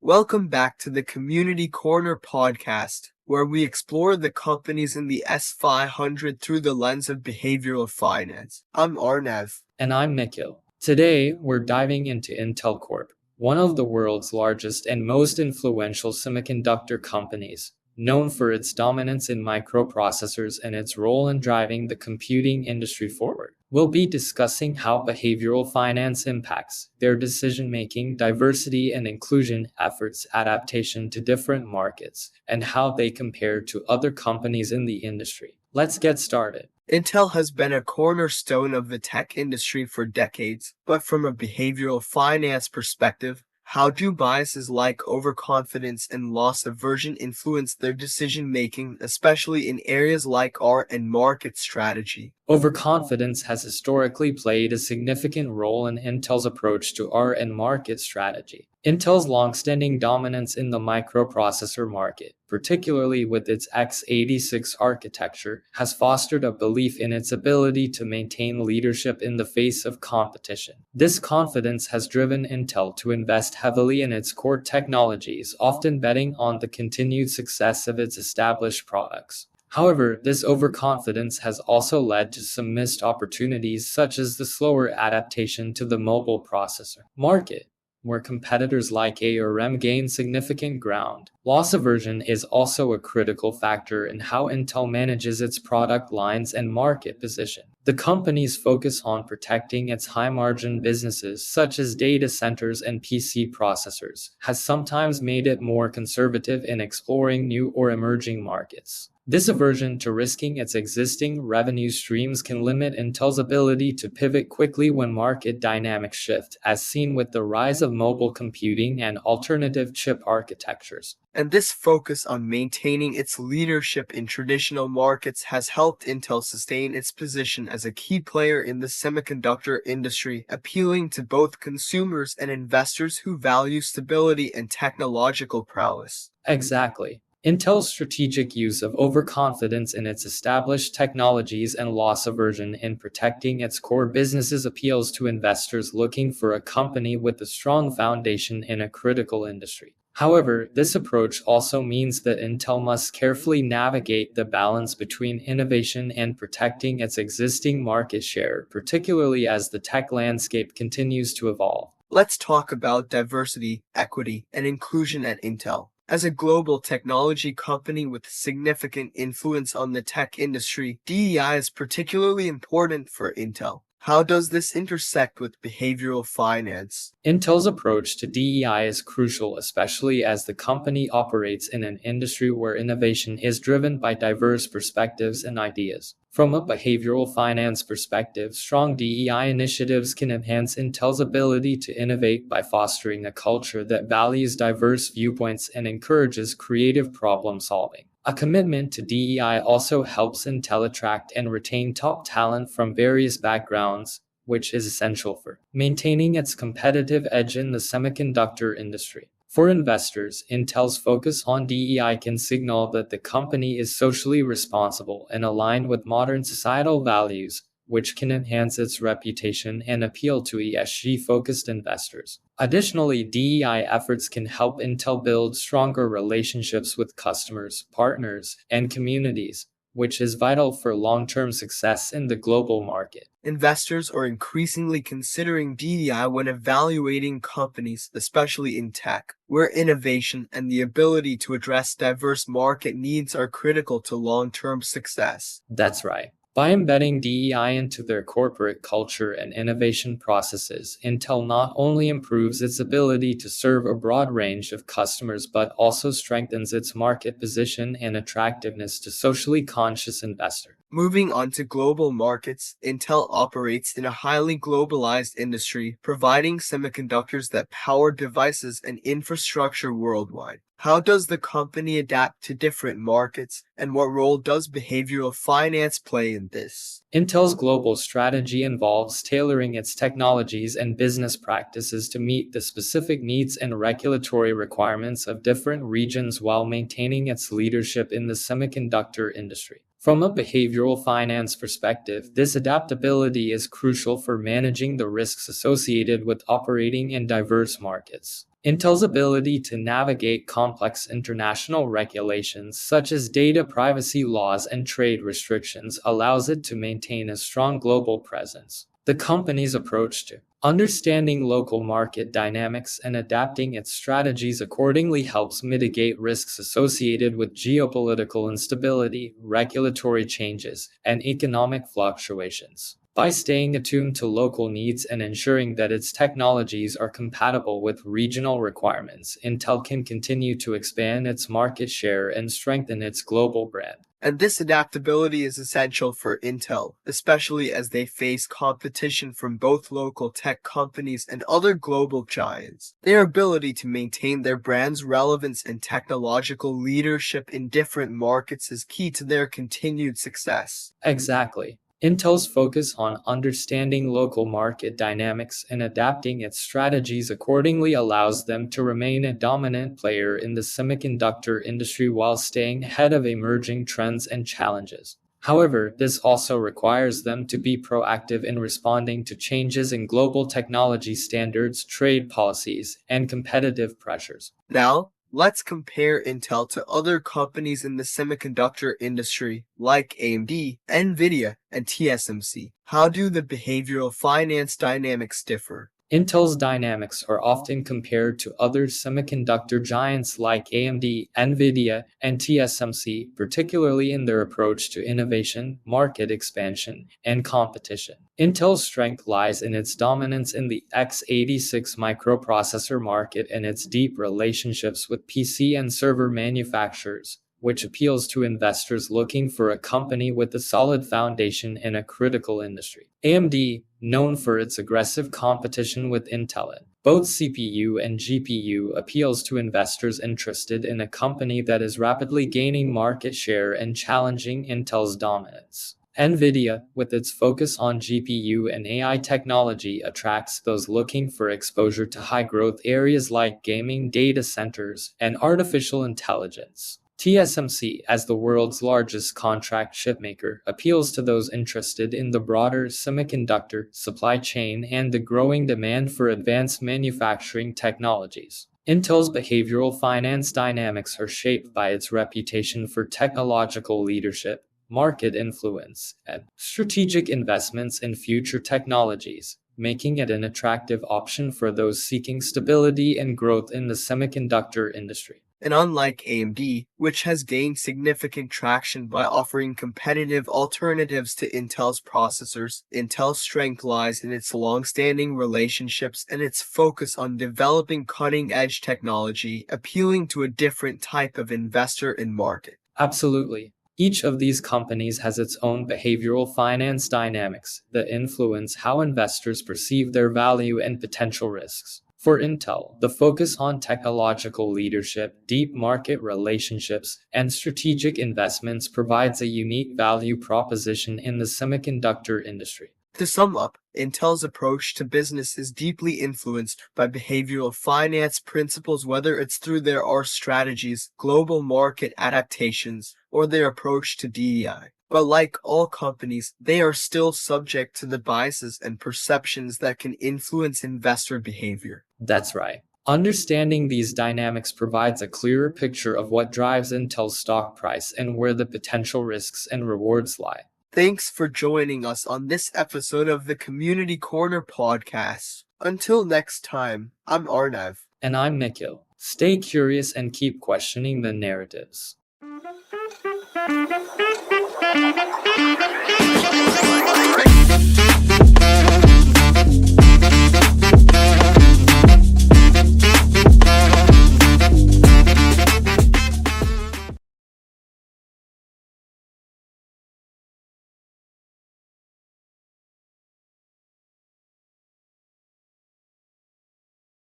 Welcome back to the Community Corner podcast, where we explore the companies in the S500 through the lens of behavioral finance. I'm Arnav. And I'm Nikhil. Today, we're diving into Intel Corp, one of the world's largest and most influential semiconductor companies, known for its dominance in microprocessors and its role in driving the computing industry forward. We'll be discussing how behavioral finance impacts their decision-making, diversity and inclusion efforts, adaptation to different markets, and how they compare to other companies in the industry. Let's get started. Intel has been a cornerstone of the tech industry for decades, but from a behavioral finance perspective, how do biases like overconfidence and loss aversion influence their decision-making, especially in areas like art and market strategy? Overconfidence has historically played a significant role in Intel's approach to art and market strategy. Intel's long-standing dominance in the microprocessor market, particularly with its x86 architecture, has fostered a belief in its ability to maintain leadership in the face of competition. This confidence has driven Intel to invest heavily in its core technologies, often betting on the continued success of its established products. However, this overconfidence has also led to some missed opportunities, such as the slower adaptation to the mobile processor market, where competitors like ARM gain significant ground. Loss aversion is also a critical factor in how Intel manages its product lines and market position. The company's focus on protecting its high-margin businesses, such as data centers and PC processors, has sometimes made it more conservative in exploring new or emerging markets. This aversion to risking its existing revenue streams can limit Intel's ability to pivot quickly when market dynamics shift, as seen with the rise of mobile computing and alternative chip architectures. And this focus on maintaining its leadership in traditional markets has helped Intel sustain its position as a key player in the semiconductor industry, appealing to both consumers and investors who value stability and technological prowess. Exactly. Intel's strategic use of overconfidence in its established technologies and loss aversion in protecting its core businesses appeals to investors looking for a company with a strong foundation in a critical industry. However, this approach also means that Intel must carefully navigate the balance between innovation and protecting its existing market share, particularly as the tech landscape continues to evolve. Let's talk about diversity, equity, and inclusion at Intel. As a global technology company with significant influence on the tech industry, DEI is particularly important for Intel. How does this intersect with behavioral finance? Intel's approach to DEI is crucial, especially as the company operates in an industry where innovation is driven by diverse perspectives and ideas. From a behavioral finance perspective, strong DEI initiatives can enhance Intel's ability to innovate by fostering a culture that values diverse viewpoints and encourages creative problem solving. A commitment to DEI also helps Intel attract and retain top talent from various backgrounds, which is essential for maintaining its competitive edge in the semiconductor industry. For investors, Intel's focus on DEI can signal that the company is socially responsible and aligned with modern societal values, which can enhance its reputation and appeal to ESG-focused investors. Additionally, DEI efforts can help Intel build stronger relationships with customers, partners, and communities, which is vital for long-term success in the global market. Investors are increasingly considering DEI when evaluating companies, especially in tech, where innovation and the ability to address diverse market needs are critical to long-term success. That's right. By embedding DEI into their corporate culture and innovation processes, Intel not only improves its ability to serve a broad range of customers but also strengthens its market position and attractiveness to socially conscious investors. Moving on to global markets, Intel operates in a highly globalized industry, providing semiconductors that power devices and infrastructure worldwide. How does the company adapt to different markets, and what role does behavioral finance play in in this? Intel's global strategy involves tailoring its technologies and business practices to meet the specific needs and regulatory requirements of different regions while maintaining its leadership in the semiconductor industry. From a behavioral finance perspective, this adaptability is crucial for managing the risks associated with operating in diverse markets. Intel's ability to navigate complex international regulations such as data privacy laws and trade restrictions allows it to maintain a strong global presence. The company's approach to understanding local market dynamics and adapting its strategies accordingly helps mitigate risks associated with geopolitical instability, regulatory changes, and economic fluctuations. By staying attuned to local needs and ensuring that its technologies are compatible with regional requirements, Intel can continue to expand its market share and strengthen its global brand. And this adaptability is essential for Intel, especially as they face competition from both local tech companies and other global giants. Their ability to maintain their brand's relevance and technological leadership in different markets is key to their continued success. Exactly. Intel's focus on understanding local market dynamics and adapting its strategies accordingly allows them to remain a dominant player in the semiconductor industry while staying ahead of emerging trends and challenges. However, this also requires them to be proactive in responding to changes in global technology standards, trade policies, and competitive pressures. Now, let's compare Intel to other companies in the semiconductor industry like AMD, Nvidia, and TSMC. How do the behavioral finance dynamics differ? Intel's dynamics are often compared to other semiconductor giants like AMD, Nvidia, and TSMC, particularly in their approach to innovation, market expansion, and competition. Intel's strength lies in its dominance in the x86 microprocessor market and its deep relationships with PC and server manufacturers, which appeals to investors looking for a company with a solid foundation in a critical industry. AMD, known for its aggressive competition with Intel in both CPU and GPU, appeals to investors interested in a company that is rapidly gaining market share and challenging Intel's dominance. Nvidia, with its focus on GPU and AI technology, attracts those looking for exposure to high-growth areas like gaming, data centers, and artificial intelligence. TSMC, as the world's largest contract chipmaker, appeals to those interested in the broader semiconductor supply chain and the growing demand for advanced manufacturing technologies. Intel's behavioral finance dynamics are shaped by its reputation for technological leadership, market influence, and strategic investments in future technologies, making it an attractive option for those seeking stability and growth in the semiconductor industry. And unlike AMD, which has gained significant traction by offering competitive alternatives to Intel's processors, Intel's strength lies in its long-standing relationships and its focus on developing cutting-edge technology, appealing to a different type of investor and market. Absolutely. Each of these companies has its own behavioral finance dynamics that influence how investors perceive their value and potential risks. For Intel, the focus on technological leadership, deep market relationships, and strategic investments provides a unique value proposition in the semiconductor industry. To sum up, Intel's approach to business is deeply influenced by behavioral finance principles, whether it's through their R strategies, global market adaptations, or their approach to DEI. But like all companies, they are still subject to the biases and perceptions that can influence investor behavior. That's right. Understanding these dynamics provides a clearer picture of what drives Intel's stock price and where the potential risks and rewards lie. Thanks for joining us on this episode of the Community Corner podcast. Until next time, I'm Arnav. And I'm Nikhil. Stay curious and keep questioning the narratives.